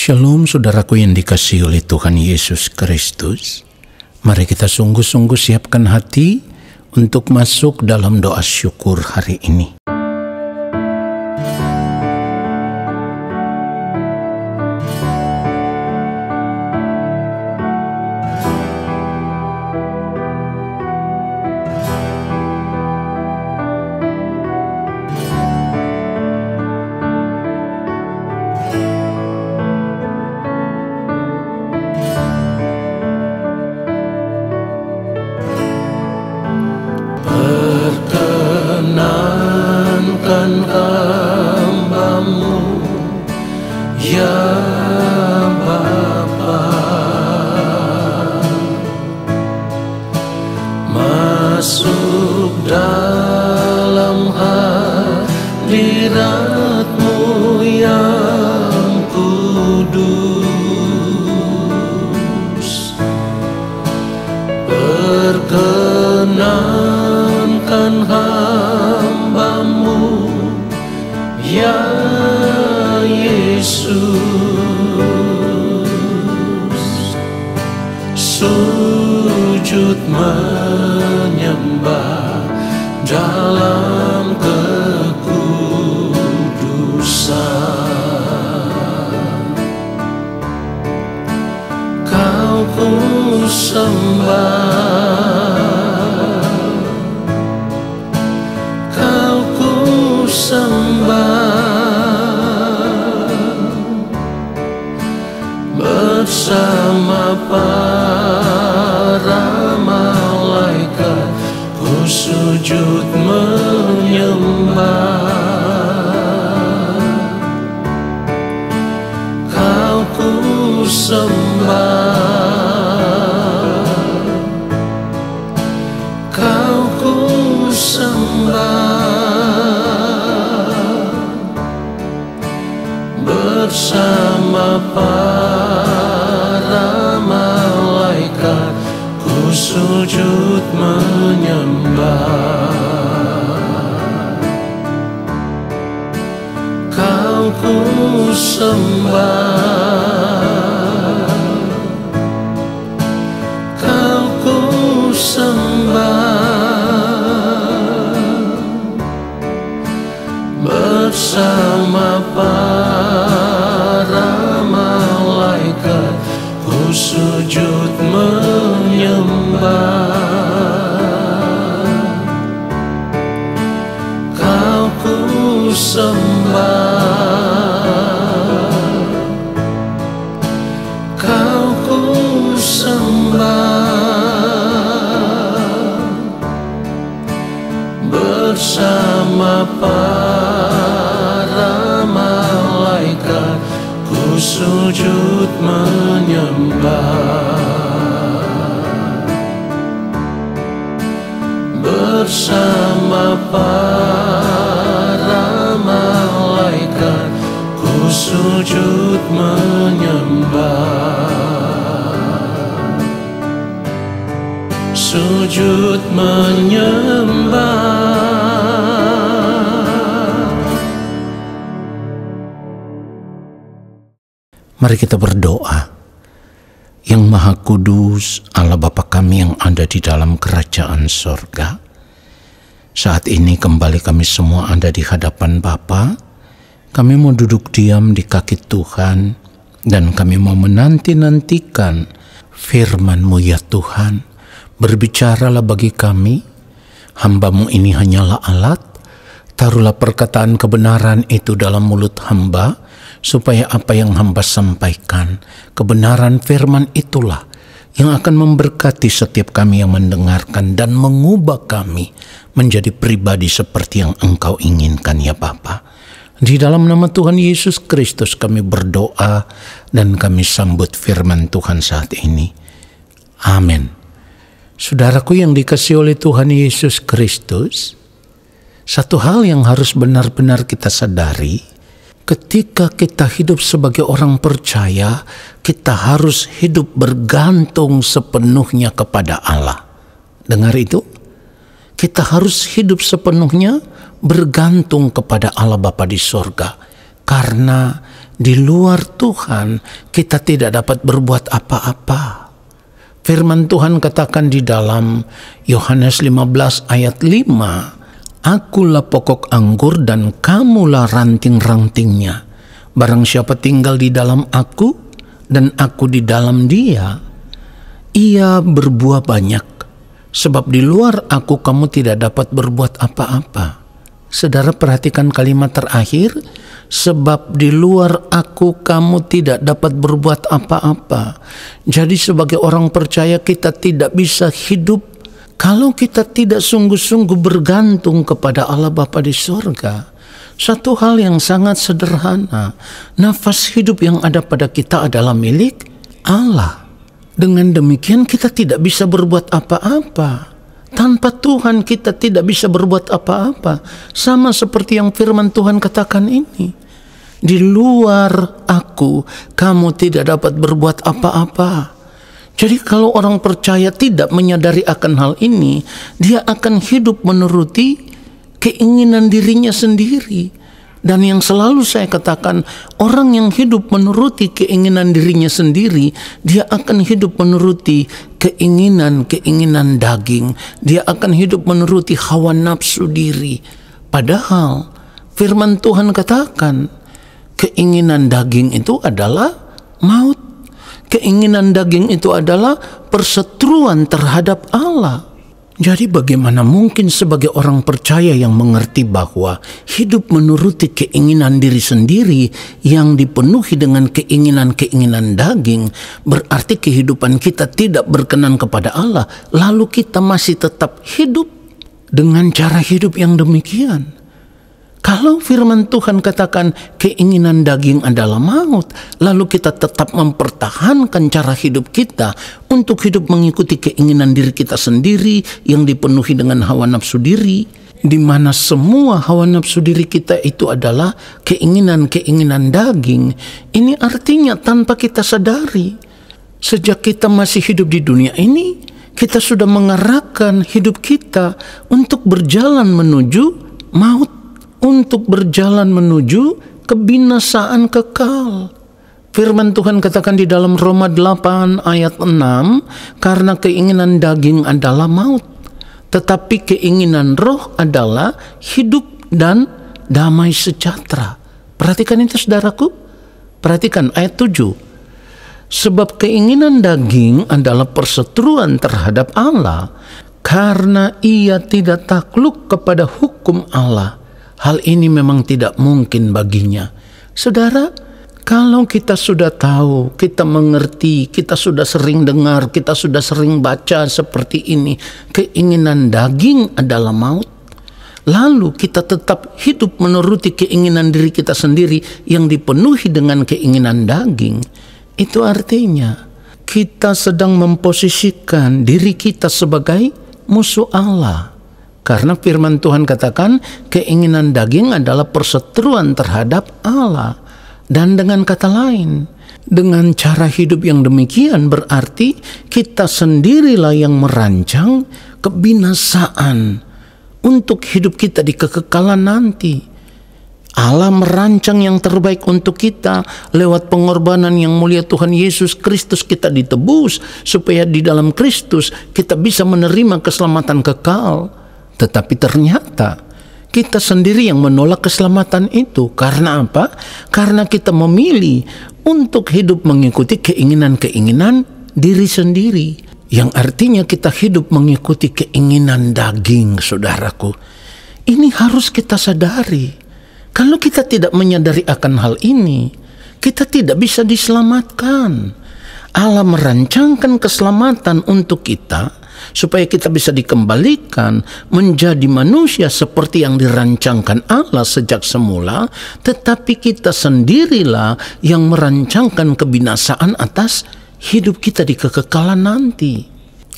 Shalom saudaraku yang dikasihi oleh Tuhan Yesus Kristus. Mari kita sungguh-sungguh siapkan hati untuk masuk dalam doa syukur hari ini. Perkenankan hamba-Mu, ya Bapa, masuk dalam hadirat-Mu yang kudus. Perkenankan hamba-Mu, ya Yesus, sujud menyembah dalam kekudusan. Kau ku sembah, Kau ku sembah, bersama para malaikat ku sujud menyembah. Kau ku sembah, Kau ku sembah, bersama para malaikat ku sujud menyembah. Kau ku sembah, Kau ku sembah, bersama para malaikat ku sujud menyembah. Kau ku sembah, Kau ku sembah, bersama para malaikat ku sujud menyembah. Bersama para malaikat ku sujud menyembah. Sujud menyembah. Mari kita berdoa. Yang Maha Kudus, Allah Bapa kami yang ada di dalam kerajaan sorga, saat ini kembali kami semua ada di hadapan Bapa. Kami mau duduk diam di kaki Tuhan, dan kami mau menanti-nantikan firman-Mu ya Tuhan. Berbicaralah bagi kami, hamba-Mu ini hanyalah alat. Taruhlah perkataan kebenaran itu dalam mulut hamba, supaya apa yang hamba sampaikan, kebenaran firman itulah yang akan memberkati setiap kami yang mendengarkan dan mengubah kami menjadi pribadi seperti yang Engkau inginkan ya Bapa. Di dalam nama Tuhan Yesus Kristus kami berdoa dan kami sambut firman Tuhan saat ini. Amin. Saudaraku yang dikasihi oleh Tuhan Yesus Kristus, satu hal yang harus benar-benar kita sadari, ketika kita hidup sebagai orang percaya, kita harus hidup bergantung sepenuhnya kepada Allah. Dengar itu? Kita harus hidup sepenuhnya bergantung kepada Allah Bapa di sorga. Karena Di luar Tuhan kita tidak dapat berbuat apa-apa. Firman Tuhan katakan di dalam Yohanes 15 ayat 5, Akulah pokok anggur dan kamulah ranting-rantingnya. Barang siapa tinggal di dalam aku dan aku di dalam dia, ia berbuah banyak. Sebab di luar aku kamu tidak dapat berbuat apa-apa. Saudara perhatikan kalimat terakhir, sebab di luar aku kamu tidak dapat berbuat apa-apa. Jadi sebagai orang percaya kita tidak bisa hidup kalau kita tidak sungguh-sungguh bergantung kepada Allah Bapa di sorga. Satu hal yang sangat sederhana, nafas hidup yang ada pada kita adalah milik Allah. Dengan demikian kita tidak bisa berbuat apa-apa. Tanpa Tuhan kita tidak bisa berbuat apa-apa. Sama seperti yang firman Tuhan katakan ini. Di luar aku, kamu tidak dapat berbuat apa-apa. Jadi kalau orang percaya tidak menyadari akan hal ini, dia akan hidup menuruti keinginan dirinya sendiri. Dan yang selalu saya katakan, orang yang hidup menuruti keinginan dirinya sendiri, dia akan hidup menuruti keinginan daging. Dia akan hidup menuruti hawa nafsu diri. Padahal firman Tuhan katakan, keinginan daging itu adalah maut. Keinginan daging itu adalah perseteruan terhadap Allah. Jadi bagaimana mungkin sebagai orang percaya yang mengerti bahwa hidup menuruti keinginan diri sendiri yang dipenuhi dengan keinginan-keinginan daging, berarti kehidupan kita tidak berkenan kepada Allah, lalu kita masih tetap hidup dengan cara hidup yang demikian. Kalau firman Tuhan katakan keinginan daging adalah maut, lalu kita tetap mempertahankan cara hidup kita untuk hidup mengikuti keinginan diri kita sendiri yang dipenuhi dengan hawa nafsu diri, di mana semua hawa nafsu diri kita itu adalah keinginan-keinginan daging. Ini artinya tanpa kita sadari, sejak kita masih hidup di dunia ini, kita sudah mengarahkan hidup kita untuk berjalan menuju maut, untuk berjalan menuju kebinasaan kekal. Firman Tuhan katakan di dalam Roma 8 ayat 6, karena keinginan daging adalah maut, tetapi keinginan roh adalah hidup dan damai sejahtera. Perhatikan itu saudaraku. Perhatikan ayat 7. Sebab keinginan daging adalah perseteruan terhadap Allah, karena ia tidak takluk kepada hukum Allah. Hal ini memang tidak mungkin baginya. Saudara, kalau kita sudah tahu, kita mengerti, kita sudah sering dengar, kita sudah sering baca seperti ini, keinginan daging adalah maut, lalu kita tetap hidup menuruti keinginan diri kita sendiri yang dipenuhi dengan keinginan daging, itu artinya kita sedang memposisikan diri kita sebagai musuh Allah. Karena firman Tuhan katakan keinginan daging adalah perseteruan terhadap Allah. Dan dengan kata lain, dengan cara hidup yang demikian berarti kita sendirilah yang merancang kebinasaan untuk hidup kita di kekekalan nanti. Allah merancang yang terbaik untuk kita lewat pengorbanan yang mulia Tuhan Yesus Kristus. Kita ditebus supaya di dalam Kristus kita bisa menerima keselamatan kekal. Tetapi ternyata kita sendiri yang menolak keselamatan itu. Karena apa? Karena kita memilih untuk hidup mengikuti keinginan-keinginan diri sendiri. Yang artinya kita hidup mengikuti keinginan daging, saudaraku. Ini harus kita sadari. Kalau kita tidak menyadari akan hal ini, kita tidak bisa diselamatkan. Allah merancangkan keselamatan untuk kita supaya kita bisa dikembalikan menjadi manusia seperti yang dirancangkan Allah sejak semula, tetapi kita sendirilah yang merancangkan kebinasaan atas hidup kita di kekekalan nanti.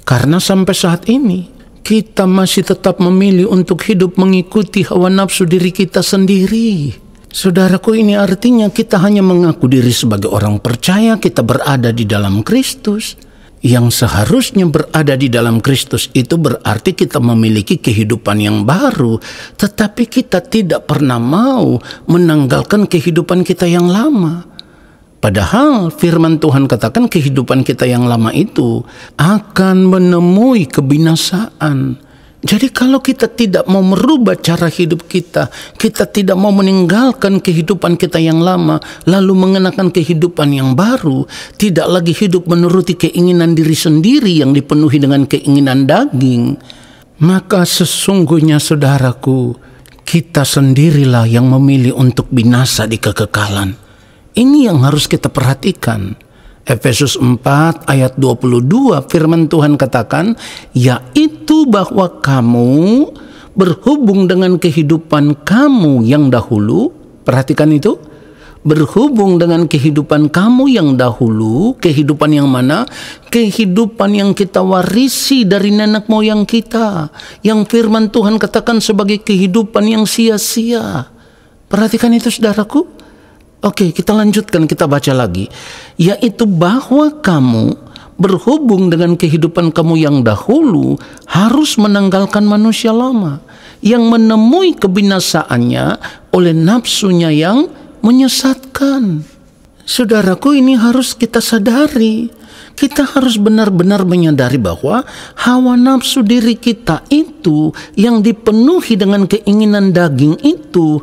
Karena sampai saat ini kita masih tetap memilih untuk hidup mengikuti hawa nafsu diri kita sendiri. Saudaraku, ini artinya kita hanya mengaku diri sebagai orang percaya, kita berada di dalam Kristus. Yang seharusnya berada di dalam Kristus itu berarti kita memiliki kehidupan yang baru, tetapi kita tidak pernah mau menanggalkan kehidupan kita yang lama. Padahal firman Tuhan katakan kehidupan kita yang lama itu akan menemui kebinasaan. Jadi kalau kita tidak mau merubah cara hidup kita, kita tidak mau meninggalkan kehidupan kita yang lama, lalu mengenakan kehidupan yang baru, tidak lagi hidup menuruti keinginan diri sendiri yang dipenuhi dengan keinginan daging, maka sesungguhnya saudaraku, kita sendirilah yang memilih untuk binasa di kekekalan. Ini yang harus kita perhatikan. Efesus 4 ayat 22 firman Tuhan katakan, yaitu bahwa kamu berhubung dengan kehidupan kamu yang dahulu. Perhatikan itu, berhubung dengan kehidupan kamu yang dahulu. Kehidupan yang mana? Kehidupan yang kita warisi dari nenek moyang kita, yang firman Tuhan katakan sebagai kehidupan yang sia-sia. Perhatikan itu saudaraku. Oke, kita lanjutkan, kita baca lagi. Yaitu bahwa kamu berhubung dengan kehidupan kamu yang dahulu harus menanggalkan manusia lama yang menemui kebinasaannya oleh nafsunya yang menyesatkan. Saudaraku, ini harus kita sadari. Kita harus benar-benar menyadari bahwa hawa nafsu diri kita itu yang dipenuhi dengan keinginan daging itu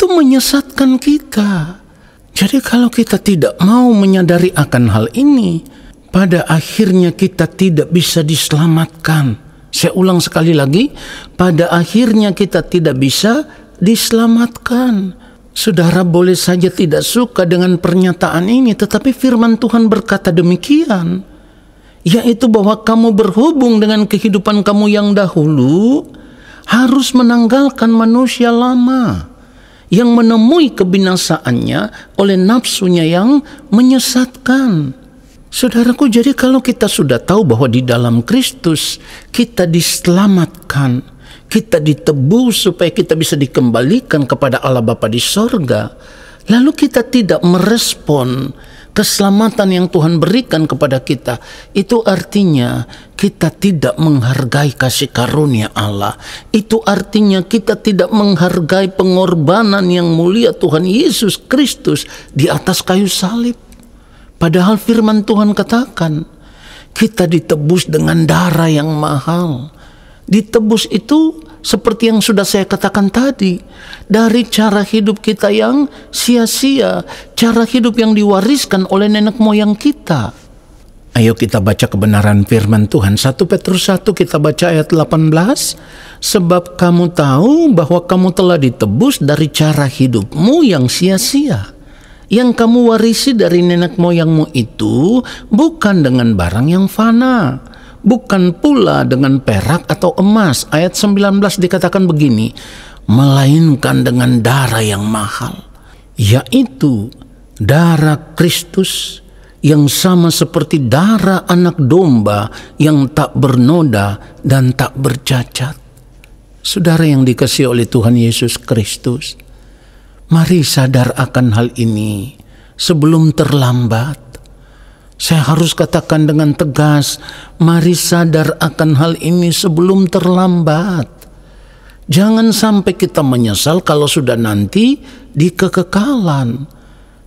menyesatkan kita. Jadi kalau kita tidak mau menyadari akan hal ini, pada akhirnya kita tidak bisa diselamatkan. Saya ulang sekali lagi, pada akhirnya kita tidak bisa diselamatkan. Saudara boleh saja tidak suka dengan pernyataan ini, tetapi firman Tuhan berkata demikian, yaitu bahwa kamu berhubung dengan kehidupan kamu yang dahulu harus menanggalkan manusia lama yang menemui kebinasaannya oleh nafsunya yang menyesatkan. Saudaraku, jadi kalau kita sudah tahu bahwa di dalam Kristus kita diselamatkan, kita ditebus supaya kita bisa dikembalikan kepada Allah Bapa di sorga, lalu kita tidak merespon keselamatan yang Tuhan berikan kepada kita, itu artinya kita tidak menghargai kasih karunia Allah. Itu artinya kita tidak menghargai pengorbanan yang mulia Tuhan Yesus Kristus di atas kayu salib. Padahal firman Tuhan katakan, kita ditebus dengan darah yang mahal. Ditebus itu seperti yang sudah saya katakan tadi, dari cara hidup kita yang sia-sia, cara hidup yang diwariskan oleh nenek moyang kita. Ayo kita baca kebenaran firman Tuhan. 1 Petrus 1 kita baca ayat 18. Sebab kamu tahu bahwa kamu telah ditebus dari cara hidupmu yang sia-sia, yang kamu warisi dari nenek moyangmu itu bukan dengan barang yang fana, bukan pula dengan perak atau emas. Ayat 19 dikatakan begini, melainkan dengan darah yang mahal, yaitu darah Kristus yang sama seperti darah anak domba yang tak bernoda dan tak bercacat. Saudara yang dikasihi oleh Tuhan Yesus Kristus, mari sadar akan hal ini sebelum terlambat. Saya harus katakan dengan tegas, mari sadar akan hal ini sebelum terlambat. Jangan sampai kita menyesal kalau sudah nanti di kekekalan.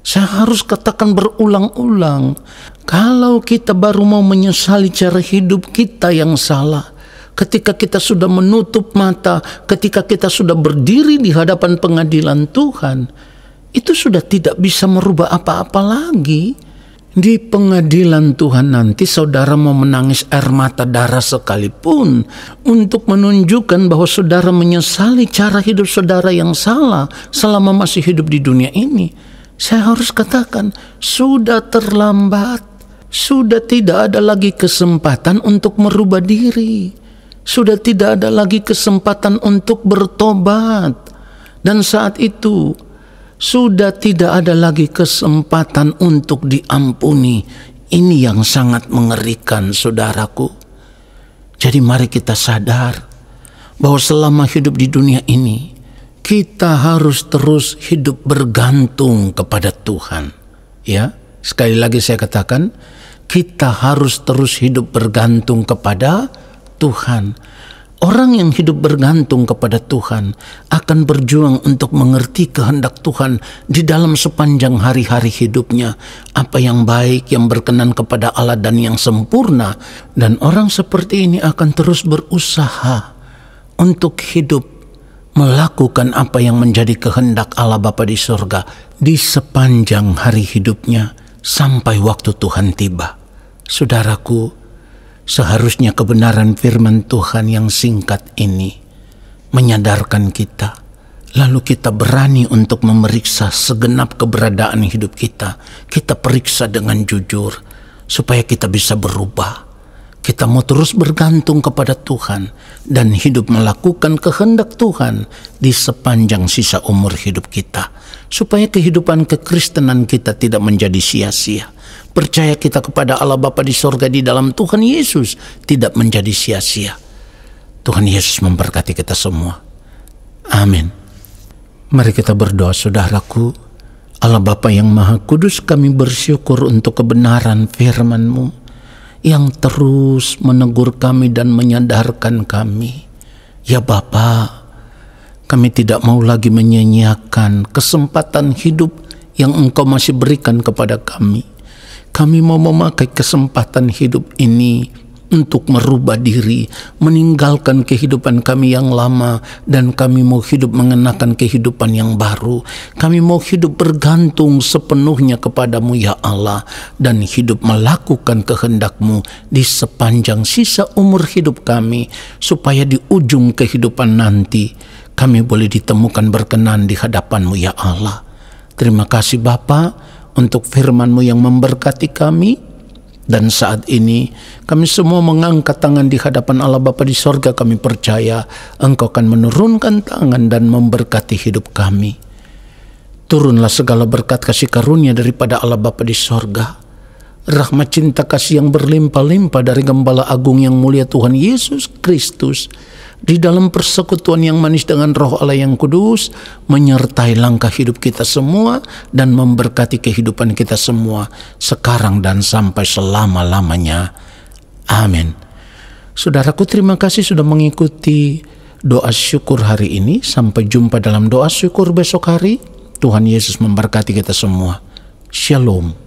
Saya harus katakan berulang-ulang, kalau kita baru mau menyesali cara hidup kita yang salah, ketika kita sudah menutup mata, ketika kita sudah berdiri di hadapan pengadilan Tuhan, itu sudah tidak bisa merubah apa-apa lagi. Di pengadilan Tuhan nanti saudara mau menangis air mata darah sekalipun untuk menunjukkan bahwa saudara menyesali cara hidup saudara yang salah selama masih hidup di dunia ini, saya harus katakan sudah terlambat. Sudah tidak ada lagi kesempatan untuk merubah diri. Sudah tidak ada lagi kesempatan untuk bertobat. Dan saat itu sudah tidak ada lagi kesempatan untuk diampuni. Ini yang sangat mengerikan, saudaraku. Jadi mari kita sadar bahwa selama hidup di dunia ini, kita harus terus hidup bergantung kepada Tuhan. Ya, sekali lagi saya katakan, kita harus terus hidup bergantung kepada Tuhan. Orang yang hidup bergantung kepada Tuhan akan berjuang untuk mengerti kehendak Tuhan di dalam sepanjang hari-hari hidupnya. Apa yang baik, yang berkenan kepada Allah dan yang sempurna. Dan orang seperti ini akan terus berusaha untuk hidup melakukan apa yang menjadi kehendak Allah Bapa di surga di sepanjang hari hidupnya sampai waktu Tuhan tiba. Saudaraku, seharusnya kebenaran firman Tuhan yang singkat ini menyadarkan kita, lalu kita berani untuk memeriksa segenap keberadaan hidup kita. Kita periksa dengan jujur supaya kita bisa berubah. Kita mau terus bergantung kepada Tuhan dan hidup melakukan kehendak Tuhan di sepanjang sisa umur hidup kita, supaya kehidupan kekristenan kita tidak menjadi sia-sia. Percaya kita kepada Allah Bapa di sorga di dalam Tuhan Yesus tidak menjadi sia-sia. Tuhan Yesus memberkati kita semua. Amin. Mari kita berdoa, saudaraku. Allah Bapa yang Maha Kudus, kami bersyukur untuk kebenaran firman-Mu yang terus menegur kami dan menyadarkan kami. Ya Bapa, kami tidak mau lagi menyia-nyiakan kesempatan hidup yang Engkau masih berikan kepada kami. Kami mau memakai kesempatan hidup ini untuk merubah diri, meninggalkan kehidupan kami yang lama, dan kami mau hidup mengenakan kehidupan yang baru. Kami mau hidup bergantung sepenuhnya kepadamu ya Allah, dan hidup melakukan kehendak-Mu di sepanjang sisa umur hidup kami, supaya di ujung kehidupan nanti kami boleh ditemukan berkenan di hadapan-Mu ya Allah. Terima kasih Bapa untuk firman-Mu yang memberkati kami. Dan saat ini kami semua mengangkat tangan di hadapan Allah Bapa di sorga. Kami percaya Engkau akan menurunkan tangan dan memberkati hidup kami. Turunlah segala berkat kasih karunia daripada Allah Bapa di sorga, rahmat cinta kasih yang berlimpah-limpah dari Gembala Agung yang mulia Tuhan Yesus Kristus, di dalam persekutuan yang manis dengan Roh Allah yang kudus, menyertai langkah hidup kita semua dan memberkati kehidupan kita semua sekarang dan sampai selama-lamanya. Amin. Saudaraku, terima kasih sudah mengikuti doa syukur hari ini. Sampai jumpa dalam doa syukur besok hari. Tuhan Yesus memberkati kita semua. Shalom.